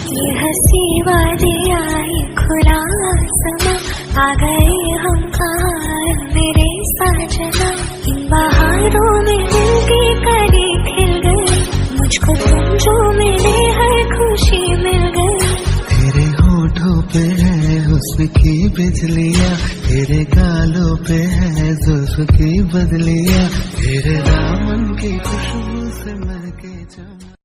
ये हंसी वादी आई खुला समा, आ गए हम कहाँ मेरे साजना। इन बहारों में दिल की कली खिल गई, मुझको तुम जो मिले हर खुशी मिल गई। तेरे होठों पे है हुस्न की बिजलियाँ, तेरे गालों पे है जुल्फ की बदलियाँ, तेरे दामन की खुशबू से महके चमन।